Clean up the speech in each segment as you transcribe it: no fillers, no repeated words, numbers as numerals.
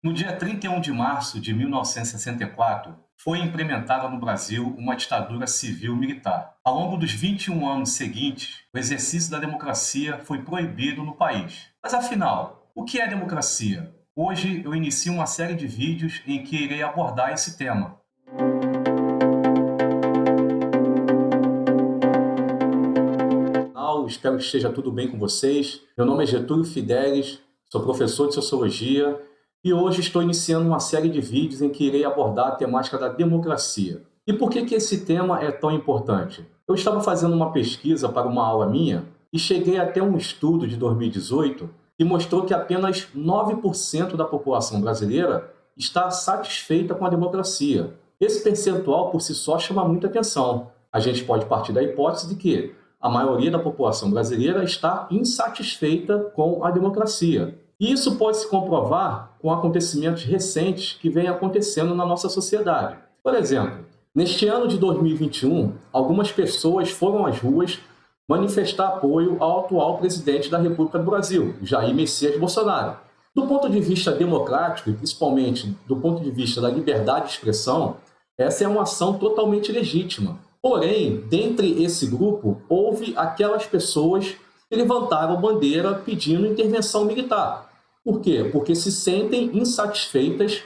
No dia 31 de março de 1964, foi implementada no Brasil uma ditadura civil-militar. Ao longo dos 21 anos seguintes, o exercício da democracia foi proibido no país. Mas afinal, o que é democracia? Hoje eu inicio uma série de vídeos em que irei abordar esse tema. Espero que esteja tudo bem com vocês. Meu nome é Getúlio Fidelis, sou professor de Sociologia e hoje estou iniciando uma série de vídeos em que irei abordar a temática da democracia. E por que esse tema é tão importante? Eu estava fazendo uma pesquisa para uma aula minha e cheguei até um estudo de 2018 que mostrou que apenas 9% da população brasileira está satisfeita com a democracia. Esse percentual por si só chama muita atenção. A gente pode partir da hipótese de que a maioria da população brasileira está insatisfeita com a democracia. E isso pode se comprovar com acontecimentos recentes que vêm acontecendo na nossa sociedade. Por exemplo, neste ano de 2021, algumas pessoas foram às ruas manifestar apoio ao atual presidente da República do Brasil, Jair Messias Bolsonaro. Do ponto de vista democrático, e principalmente do ponto de vista da liberdade de expressão, essa é uma ação totalmente legítima. Porém, dentre esse grupo, houve aquelas pessoas que levantaram bandeira pedindo intervenção militar. Por quê? Porque se sentem insatisfeitas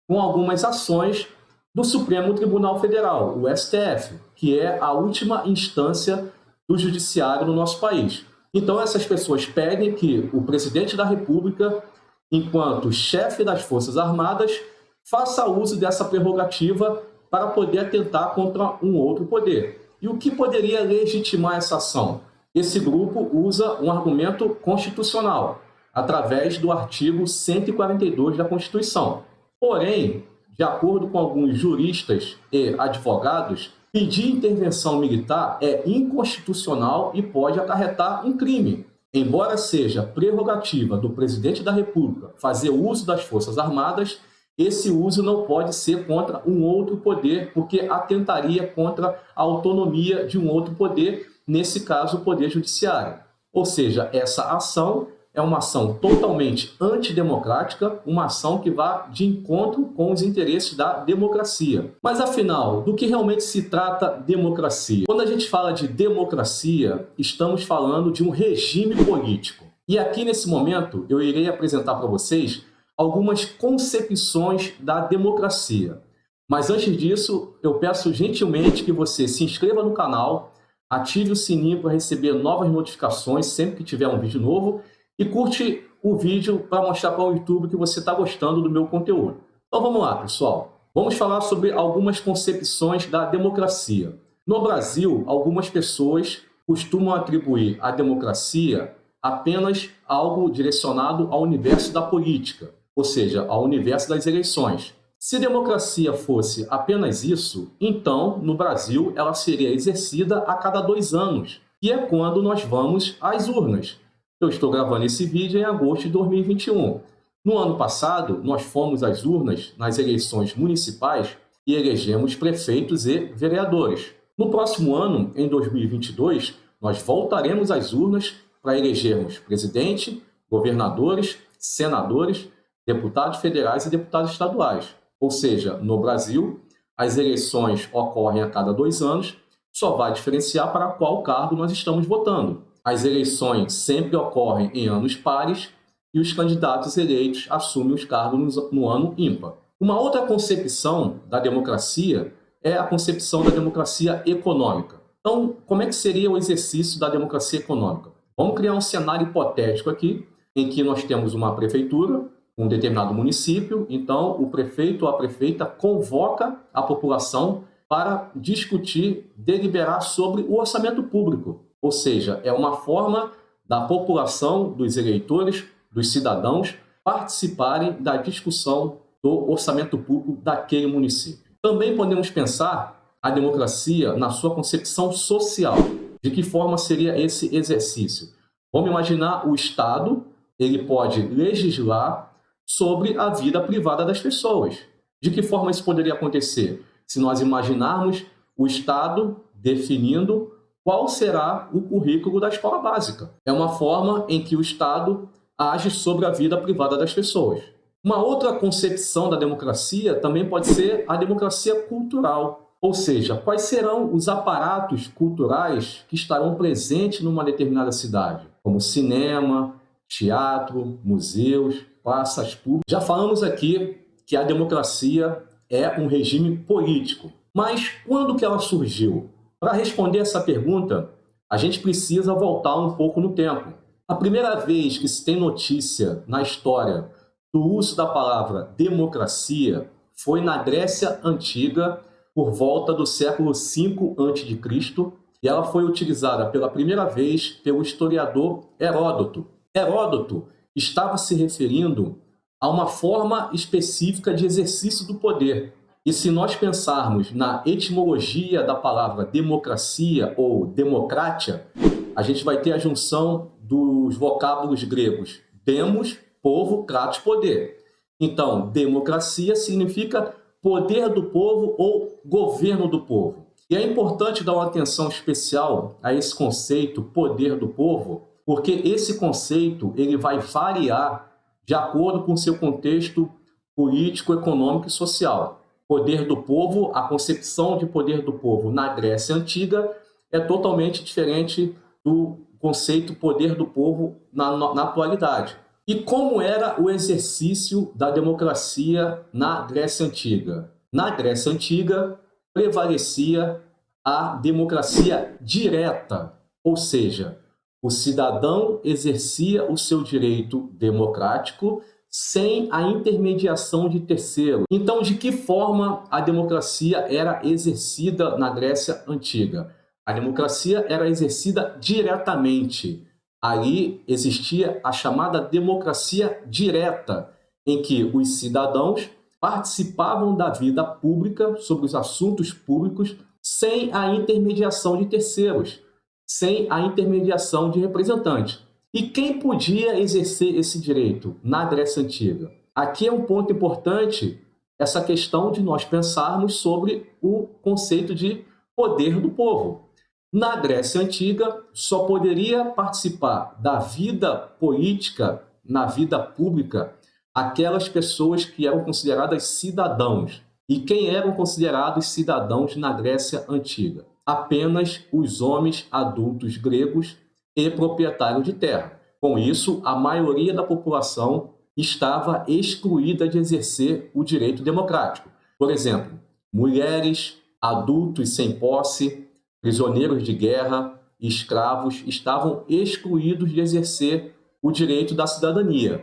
com algumas ações do Supremo Tribunal Federal, o STF, que é a última instância do judiciário no nosso país. Então, essas pessoas pedem que o presidente da República, enquanto chefe das Forças Armadas, faça uso dessa prerrogativa para poder atentar contra um outro poder. E o que poderia legitimar essa ação? Esse grupo usa um argumento constitucional, através do artigo 142 da Constituição. Porém, de acordo com alguns juristas e advogados, pedir intervenção militar é inconstitucional e pode acarretar um crime. Embora seja prerrogativa do presidente da República fazer uso das Forças Armadas, esse uso não pode ser contra um outro poder, porque atentaria contra a autonomia de um outro poder, nesse caso, o Poder Judiciário. Ou seja, essa ação é uma ação totalmente antidemocrática, uma ação que vai de encontro com os interesses da democracia. Mas, afinal, do que realmente se trata democracia? Quando a gente fala de democracia, estamos falando de um regime político. E aqui, nesse momento, eu irei apresentar para vocês algumas concepções da democracia. Mas antes disso, eu peço gentilmente que você se inscreva no canal, ative o sininho para receber novas notificações sempre que tiver um vídeo novo e curte o vídeo para mostrar para o YouTube que você está gostando do meu conteúdo. Então vamos lá, pessoal. Vamos falar sobre algumas concepções da democracia. No Brasil, algumas pessoas costumam atribuir à democracia apenas algo direcionado ao universo da política, ou seja, ao universo das eleições. Se democracia fosse apenas isso, então, no Brasil, ela seria exercida a cada 2 anos, que é quando nós vamos às urnas. Eu estou gravando esse vídeo em agosto de 2021. No ano passado, nós fomos às urnas nas eleições municipais e elegemos prefeitos e vereadores. No próximo ano, em 2022, nós voltaremos às urnas para elegermos presidente, governadores, senadores, deputados federais e deputados estaduais. Ou seja, no Brasil, as eleições ocorrem a cada 2 anos, só vai diferenciar para qual cargo nós estamos votando. As eleições sempre ocorrem em anos pares e os candidatos eleitos assumem os cargos no ano ímpar. Uma outra concepção da democracia é a concepção da democracia econômica. Então, como é que seria o exercício da democracia econômica? Vamos criar um cenário hipotético aqui, em que nós temos uma prefeitura, um determinado município, então o prefeito ou a prefeita convoca a população para discutir, deliberar sobre o orçamento público. Ou seja, é uma forma da população, dos eleitores, dos cidadãos, participarem da discussão do orçamento público daquele município. Também podemos pensar a democracia na sua concepção social. De que forma seria esse exercício? Vamos imaginar o Estado, ele pode legislar sobre a vida privada das pessoas. De que forma isso poderia acontecer? Se nós imaginarmos o Estado definindo qual será o currículo da escola básica. É uma forma em que o Estado age sobre a vida privada das pessoas. Uma outra concepção da democracia também pode ser a democracia cultural, ou seja, quais serão os aparatos culturais que estarão presentes numa determinada cidade, como cinema, teatro, museus, praças públicas. Já falamos aqui que a democracia é um regime político, mas quando que ela surgiu? Para responder essa pergunta, a gente precisa voltar um pouco no tempo. A primeira vez que se tem notícia na história do uso da palavra democracia foi na Grécia Antiga, por volta do século V a.C., e ela foi utilizada pela primeira vez pelo historiador Heródoto. Heródoto estava se referindo a uma forma específica de exercício do poder. E se nós pensarmos na etimologia da palavra democracia ou democratia, a gente vai ter a junção dos vocábulos gregos demos, povo, kratos, poder. Então, democracia significa poder do povo ou governo do povo. E é importante dar uma atenção especial a esse conceito, poder do povo, porque esse conceito ele vai variar de acordo com o seu contexto político, econômico e social. Poder do povo, a concepção de poder do povo na Grécia Antiga é totalmente diferente do conceito poder do povo na atualidade. E como era o exercício da democracia na Grécia Antiga? Na Grécia Antiga, prevalecia a democracia direta, ou seja, o cidadão exercia o seu direito democrático sem a intermediação de terceiro. Então, de que forma a democracia era exercida na Grécia Antiga? A democracia era exercida diretamente. Ali existia a chamada democracia direta, em que os cidadãos participavam da vida pública sobre os assuntos públicos sem a intermediação de terceiros, sem a intermediação de representantes. E quem podia exercer esse direito na Grécia Antiga? Aqui é um ponto importante essa questão de nós pensarmos sobre o conceito de poder do povo. Na Grécia Antiga, só poderia participar da vida política, na vida pública, aquelas pessoas que eram consideradas cidadãos. E quem eram considerados cidadãos na Grécia Antiga? Apenas os homens adultos gregos e proprietários de terra. Com isso, a maioria da população estava excluída de exercer o direito democrático. Por exemplo, mulheres, adultos sem posse, prisioneiros de guerra e escravos estavam excluídos de exercer o direito da cidadania.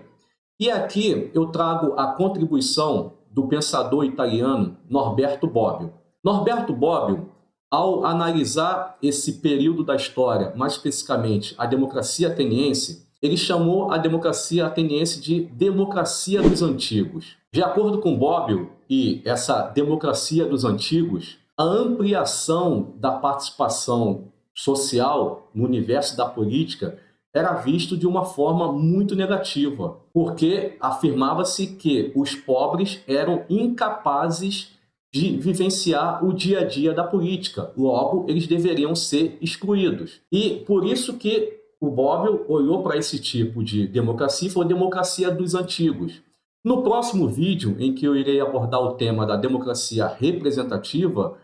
E aqui eu trago a contribuição do pensador italiano Norberto Bobbio. Norberto Bobbio, ao analisar esse período da história, mais especificamente a democracia ateniense, ele chamou a democracia ateniense de democracia dos antigos. De acordo com Bobbio e essa democracia dos antigos, a ampliação da participação social no universo da política era visto de uma forma muito negativa, porque afirmava-se que os pobres eram incapazes de vivenciar o dia a dia da política, logo eles deveriam ser excluídos. E por isso que o Bobbio olhou para esse tipo de democracia e falou democracia dos antigos. No próximo vídeo, em que eu irei abordar o tema da democracia representativa,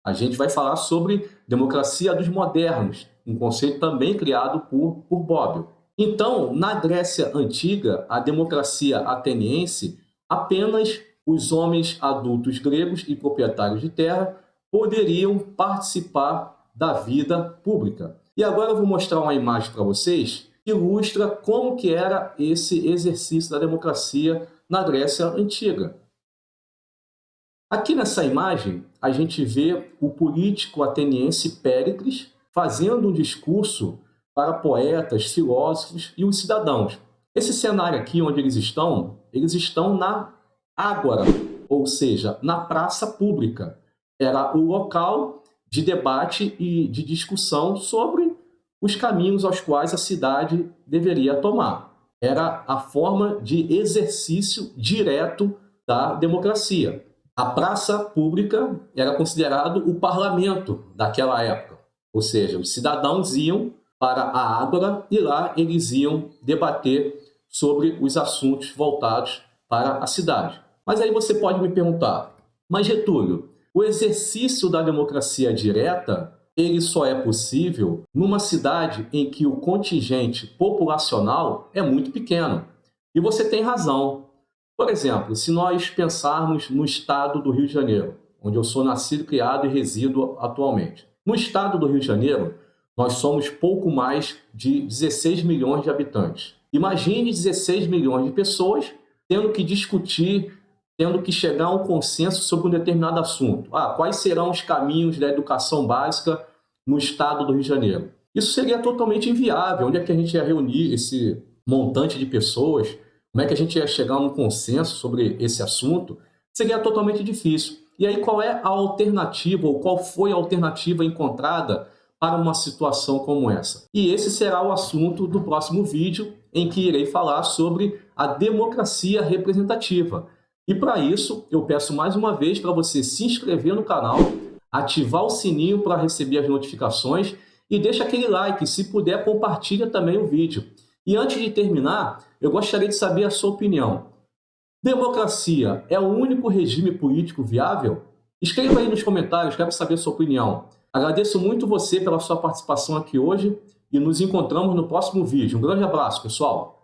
a gente vai falar sobre democracia dos modernos, um conceito também criado por Bobbio. Então, na Grécia Antiga, a democracia ateniense, apenas os homens adultos gregos e proprietários de terra poderiam participar da vida pública. E agora eu vou mostrar uma imagem para vocês que ilustra como que era esse exercício da democracia na Grécia Antiga. Aqui nessa imagem, a gente vê o político ateniense Péricles fazendo um discurso para poetas, filósofos e os cidadãos. Esse cenário aqui onde eles estão na Ágora, ou seja, na praça pública. Era o local de debate e de discussão sobre os caminhos aos quais a cidade deveria tomar. Era a forma de exercício direto da democracia. A praça pública era considerado o parlamento daquela época, ou seja, os cidadãos iam para a Ágora e lá eles iam debater sobre os assuntos voltados para a cidade. Mas aí você pode me perguntar, mas Getúlio, o exercício da democracia direta, ele só é possível numa cidade em que o contingente populacional é muito pequeno. E você tem razão. Por exemplo, se nós pensarmos no estado do Rio de Janeiro, onde eu sou nascido, criado e resido atualmente. No estado do Rio de Janeiro, nós somos pouco mais de 16 milhões de habitantes. Imagine 16 milhões de pessoas tendo que discutir, tendo que chegar a um consenso sobre um determinado assunto. Quais serão os caminhos da educação básica no estado do Rio de Janeiro? Isso seria totalmente inviável. Onde é que a gente ia reunir esse montante de pessoas? Como é que a gente ia chegar a um consenso sobre esse assunto? Seria totalmente difícil. E aí, qual é a alternativa, ou qual foi a alternativa encontrada para uma situação como essa? E esse será o assunto do próximo vídeo, em que irei falar sobre a democracia representativa. E para isso, eu peço mais uma vez para você se inscrever no canal, ativar o sininho para receber as notificações e deixa aquele like, se puder, compartilha também o vídeo. E antes de terminar, eu gostaria de saber a sua opinião. Democracia é o único regime político viável? Escreva aí nos comentários, quero saber a sua opinião. Agradeço muito você pela sua participação aqui hoje e nos encontramos no próximo vídeo. Um grande abraço, pessoal!